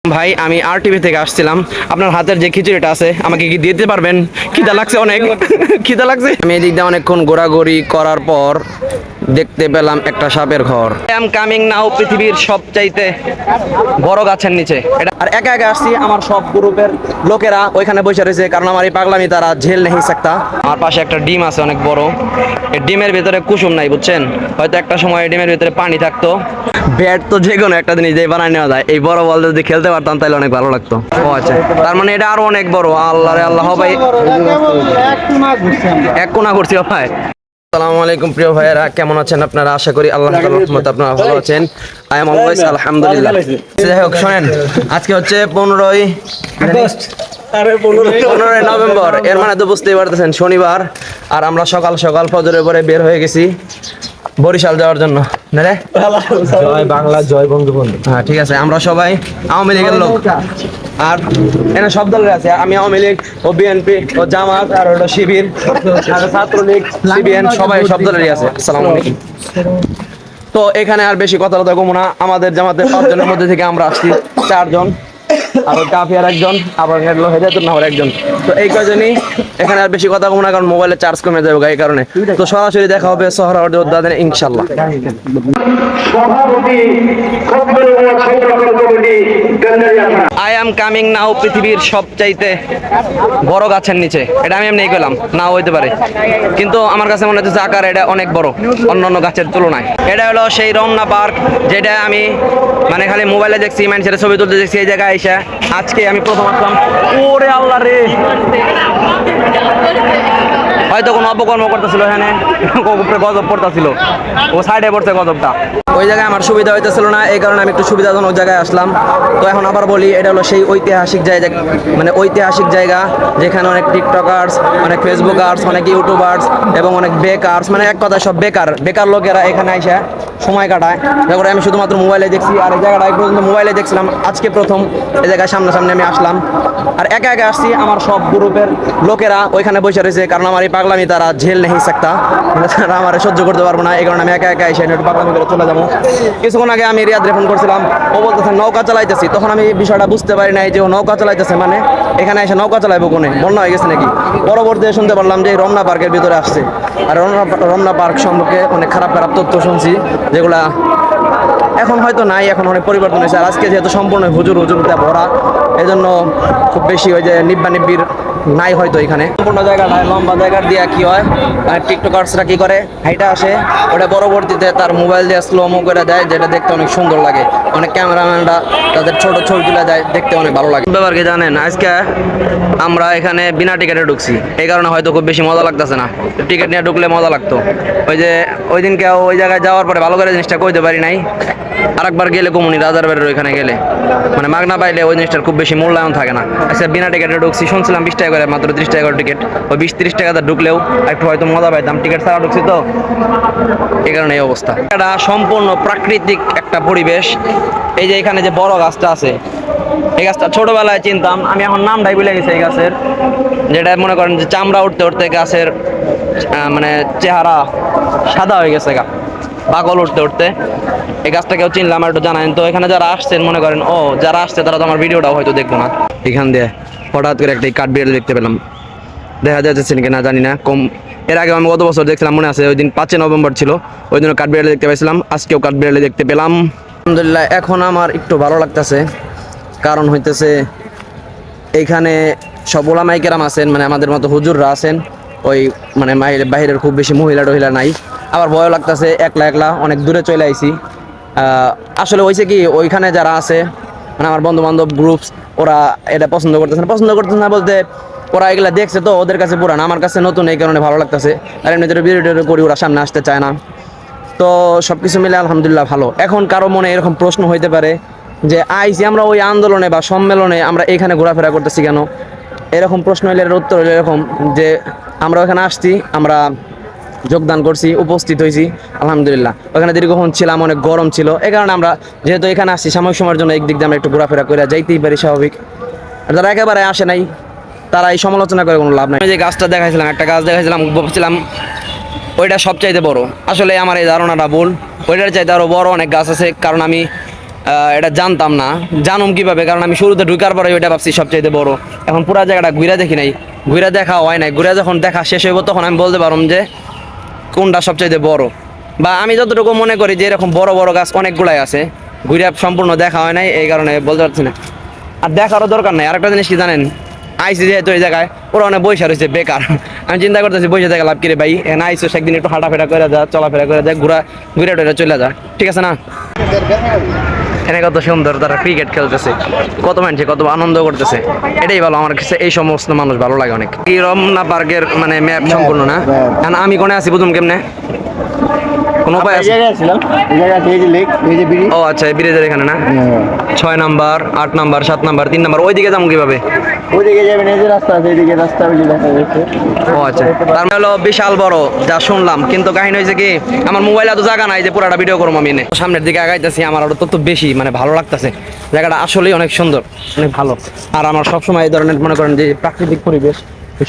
ভাই আমি আরটিভি থেকে আসছিলাম। আপনার হাতের যে খিচুড়িটা আছে আমাকে কি দিতে পারবেন? খিদা লাগছে অনেক, খিদা লাগছে। আমি এদিক দিয়ে অনেকক্ষণ ঘোরাঘুরি করার পর দেখতে পেলাম একটা সাপের ঘর। আই এম কামিং নাও পৃথিবীর সবচাইতে বড় গাছের নিচে। এটা আর একা একা আসছি, আমার সব গ্রুপের লোকেরা ওইখানে বসে রয়েছে, কারণ আমার এই পাগলামি তারা ঝেল নেই সাকতা। আমার পাশে একটা ডিম আছে অনেক বড়, এই ডিমের ভিতরে কুসুম নাই বুঝছেন, হয়তো একটা সময় ডিমের ভিতরে পানি থাকতো। ব্যাট তো যে কোনো একটা জিনিস দিয়ে বানায় নেওয়া যায়, এই বড় বল যদি খেলতে পারতাম তাহলে অনেক ভালো লাগতো। ও আচ্ছা, তার মানে এটা আরো অনেক বড়। আল্লাহ রে আল্লাহ ভাই, এক কোনা করছি ভাই। আসসালামু আলাইকুম প্রিয় ভাইয়েরা, কেমন আছেন আপনারা? আশা করি আল্লাহ তাআলার রহমতে আপনারা ভালো আছেন। আই এম অলওয়েজ আলহামদুলিল্লাহ। যাই হোক শোনেন, আজকে হচ্ছে 15ই আগস্ট, 15ই নভেম্বর, এর মানে তো বুঝতেই পারতেছেন শনিবার। আর আমরা সকাল সকাল ফজরের পরে বের হয়ে গেছি বরিশাল যাওয়ার জন্য। জয় বাংলা, জয় বঙ্গবন্ধু। হ্যাঁ ঠিক আছে, আমরা সবাই আওয়ামী লীগের লোক, আর এখানে সব দলের আছে। আমি আওয়ামী লীগ, ও বিএনপি, ও জামাত, আর হলো শিবির, আর ছাত্রলীগ, সিপিএন, সবাই সব দলেরই আছে। আসসালামু আলাইকুম। তো এখানে আর বেশি কথা কমু না, আমাদের জামাতের 5 জনের মধ্যে থেকে আমরা আসছি 4 জন, আর কাফিয়ার একজন, আবার হেদায়েতুন নাহর একজন। তো এই কয়জনই এখানে আর বেশি কথা কমু না, কারণ মোবাইলে চার্জ কমে যাবে এই কারণে। তো সরাসরি দেখা হবে সোহরাওয়ার্দী উদ্যানে ইনশাআল্লাহ। আই এম কামিং নাও পৃথিবীর সবচাইতে বড় গাছের নিচে। এটা আমি এমনি গেলাম, নাও হইতে পারে, কিন্তু আমার কাছে মনে হচ্ছে আকার এটা অনেক বড় অন্যান্য গাছের তুলনায়। এটা হলো সেই রমনা পার্ক, যেটা আমি মানে খালি মোবাইলে দেখছি, মানুষের ছবি তুলতে দেখছি। এই জায়গায় এসে আজকে আমি প্রথম আসলাম। ওরে আল্লাহ রে, হয়তো কোনো অপকর্ম করতেছিল এখানে, উপরে গজব পড়তেছিল, ও সাইডে পড়ছে গজবটা। ওই জায়গায় আমার সুবিধা হইতেছিল না, এই কারণে আমি একটু সুবিধাজনক জায়গায় আসলাম। তো এখন আবার বলি, এটা হলো সেই ঐতিহাসিক জায়গা, মানে ঐতিহাসিক জায়গা যেখানে অনেক টিকটকার্স, অনেক ফেসবুকার্স, অনেক ইউটিউবার্স এবং অনেক বেকার্স, মানে এক কথায় সব বেকার বেকার লোকেরা এখানে এসে সময় কাটায়। তারপরে আমি শুধুমাত্র মোবাইলে দেখছি, আর এই জায়গাটা এক পর্যন্ত মোবাইলে দেখছিলাম, আজকে প্রথম এই জায়গায় সামনাসামনি আমি আসলাম। আর একা একা আসছি, আমার সব গ্রুপের লোকেরা ওইখানে বসে রয়েছে, কারণ আমার এই পাগলামি তারা ঝেল নেই সাকতা, তারা আমার সহ্য করতে পারবো না, এই কারণে আমি একা একা এসে একটু পাগলামি করে চলে যাবো। কিছুক্ষণ আগে আমি রিয়াদ ফোন করছিলাম, ও বলতেছে নৌকা চালাইতেছি। তখন আমি বিষয়টা বুঝতে পারি নাই যে ও নৌকা চালাইতেছে, মানে এখানে এসে নৌকা চালাইবো কোনে, বন্যা হয়ে গেছে নাকি। পরবর্তীতে শুনতে পারলাম যে রমনা পার্কের ভিতরে আসছে। আর রমনা পার্ক সম্পর্কে অনেক খারাপ খারাপ তথ্য শুনছি, যেগুলা এখন হয়তো নাই, এখন অনেক পরিবর্তন হয়েছে। আর আজকে যেহেতু সম্পূর্ণ হুজুরতে ভরা, এই জন্য খুব বেশি ওই যে নিব্বির নাই হয়তো এখানে। সম্পূর্ণ জায়গাটায় লম্বা জায়গা দিয়ে কি হয়, টিকটকার্সরা কি করে, হাইটা আসে, ওটা পরবর্তীতে তার মোবাইল দিয়ে স্লোমো করে দেয়, যেটা দেখতে অনেক সুন্দর লাগে। অনেক ক্যামেরাম্যানরা তাদের ছোট ছবি তুলে দেয়, দেখতে অনেক ভালো লাগে। ব্যাপার কি জানেন, আজকে আমরা এখানে বিনা টিকিটে ঢুকছি, এই কারণে হয়তো খুব বেশি মজা লাগতেছে না। টিকিট নিয়ে ঢুকলে মজা লাগতো। ওই যে ওই দিনকে ওই জায়গায় যাওয়ার পরে ভালো করে জিনিসটা কইতে পারি নাই। আরেকবার গেলে কমুনি রাজার বাড়ির ওইখানে গেলে, মানে মাগনা পাইলে ওই জিনিসটার খুব বেশি মূল্যায়ন থাকে না। আচ্ছা বিনা টিকিটে ঢুকছি, শুনছিলাম 20 টাকা করে, মাত্র 30 টাকা করে টিকিট। ওই 20-30 টাকাতে ঢুকলেও একটু হয়তো মজা পাইতাম, টিকিট ছাড়া ঢুকছি তো, এই কারণে এই অবস্থা। এটা সম্পূর্ণ প্রাকৃতিক একটা পরিবেশ। এই যে এখানে যে বড় গাছটা আছে, এই গাছটা ছোটবেলায় চিনতাম, আমি এখন নামটাই ভুলে গেছি এই গাছের, যেটা মনে করেন যে চামড়া উঠতে উঠতে গাছের মানে চেহারা সাদা হয়ে গেছে, পাগল উঠতে উঠতে। এই গাছটা কেউ চিনলাম আর একটু জানান তো। এখানে যারা আসছেন মনে করেন, ও যারা আসছে তারা তো আমার ভিডিওটাও হয়তো দেখবো না। এখান দিয়ে হঠাৎ করে একটা কাঠ বিড়াল দেখতে পেলাম, দেখা যাচ্ছে কিনা জানি না। এর আগে আমি গত বছর দেখছিলাম, মনে আছে, ওই দিন 5 নভেম্বর ছিল, ওই দিনও কাঠ বিড়াল দেখতে পাইছিলাম, আজকেও কাঠ বিড়াল দেখতে পেলাম। আলহামদুলিল্লাহ, এখন আমার একটু ভালো লাগতেছে, কারণ হইতেছে এইখানে সব ওলামায়ে কেরাম আছেন, মানে আমাদের মতো হুজুররা আছেন। ওই মানে বাইরের খুব বেশি মহিলা টহিলা নাই। আবার ভয় লাগতেছে, একলা একলা অনেক দূরে চলে আইছি। আসলে হয়েছে কি, ওইখানে যারা আছে মানে আমার বন্ধু বান্ধব গ্রুপস, ওরা এটা পছন্দ করতেছে না বলতে, ওরা এগুলা দেখছে তো, ওদের কাছে পুরান, আমার কাছে নতুন, এই কারণে ভালো লাগতেছে। আর এমনি ভিডিও করি, ওরা সামনে আসতে চায় না। তো সব কিছু মিলে আলহামদুলিল্লাহ ভালো। এখন কারো মনে এরকম প্রশ্ন হইতে পারে যে আইসি আমরা ওই আন্দোলনে বা সম্মেলনে, আমরা এখানে ঘোরাফেরা করতেছি কেন? এরকম প্রশ্ন হইলে এর উত্তর হইলে এরকম যে আমরা ওখানে আসছি, আমরা যোগদান করছি, উপস্থিত হয়েছি আলহামদুলিল্লাহ। ওখানে দীর্ঘক্ষণ ছিলাম, অনেক গরম ছিল, এই কারণে আমরা যেহেতু এখানে আসছি সাময়িক সময়ের জন্য, একদিক দিয়ে আমরা একটু ঘোরাফেরা করে যাইতেই পারি, স্বাভাবিক। আর যারা একেবারে আসে নাই, তারা এই সমালোচনা করে কোনো লাভ নাই। যে গাছটা দেখাইছিলাম, একটা গাছ দেখাইছিলাম, ভাবছিলাম ওইটা সবচাইতে বড়। আসলে আমার এই ধারণাটা ভুল, ওইটার চাইতে আরও বড় অনেক গাছ আছে, কারণ আমি এটা জানতাম না, জানুম কিভাবে, কারণ আমি শুরুতে ঢুকার পরে ওইটা ভাবছি সবচাইতে বড়। এখন পুরা জায়গাটা ঘুরে দেখি নাই, ঘুরে দেখা হয় নাই, ঘুরে যখন দেখা শেষ হইব তখন আমি বলতে পারলাম যে কোনটা সবচাইতে বড়। বা আমি যতটুকু মনে করি যে এরকম বড় বড় গাছ অনেকগুলাই আছে, ঘুরে সম্পূর্ণ দেখা হয় নাই, এই কারণে বলতে পারছি না। আর দেখারও দরকার নাই। আরেকটা জিনিস কি জানেন, আইসি যেহেতু এই জায়গায় ওরা অনেক বৈশা রয়েছে বেকার, আমি চিন্তা করতেছি বসে দেখা লাভ কিরে ভাই, এখানে আইসো একদিন একটু হাঁটাফেরা করে যা, চলাফেরা করে যা, ঘুরে টুরে চলে যা, ঠিক আছে না? এখানে কত সুন্দর তারা ক্রিকেট খেলতেছে, কত মানুষ কত আনন্দ করতেছে, এটাই ভালো। আমার কাছে এই সমস্ত মানুষ ভালো লাগে অনেক। এই রমনা পার্কের মানে ম্যাপ সম্পূর্ণ না, কারণ আমি কোনে আছি বুঝুন কেমনে, কোনো উপায় আছে? ও আচ্ছা, এই ব্রিজের এখানে না, 6 নাম্বার 8 নাম্বার 7 নাম্বার 3 নাম্বার, ওইদিকে যাবো কিভাবে? ওইদিকে যাবেন, এই যে রাস্তা আছে, এইদিকে রাস্তা ওই যে দেখা যাচ্ছে। ও আচ্ছা, তার মানে হলো বিশাল বড় যা শুনলাম, কিন্তু কাহিনী হয়েছে কি আমার মোবাইলে এত জায়গা নাই যে পুরাটা ভিডিও করবো আমি এনে। সামনের দিকে আগাইতেছি, আমার আরো তত বেশি মানে ভালো লাগতেছে, জায়গাটা আসলেই অনেক সুন্দর, অনেক ভালো। আর আমার সবসময় এই ধরনের মনে করেন যে প্রাকৃতিক পরিবেশ,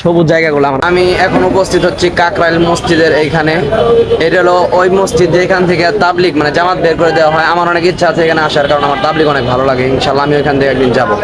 সবুজ জায়গাগুলো আমার। আমি এখন উপস্থিত হচ্ছি কাকরাইল মসজিদের এইখানে। এটা হলো ওই মসজিদ যেখান থেকে তাবলিগ মানে জামাত বের করে দেওয়া হয়। আমার অনেক ইচ্ছা আছে এখানে আসার, কারণ আমার তাবলিগ অনেক ভালো লাগে। ইনশাল্লাহ আমি ওইখান থেকে একদিন যাবো।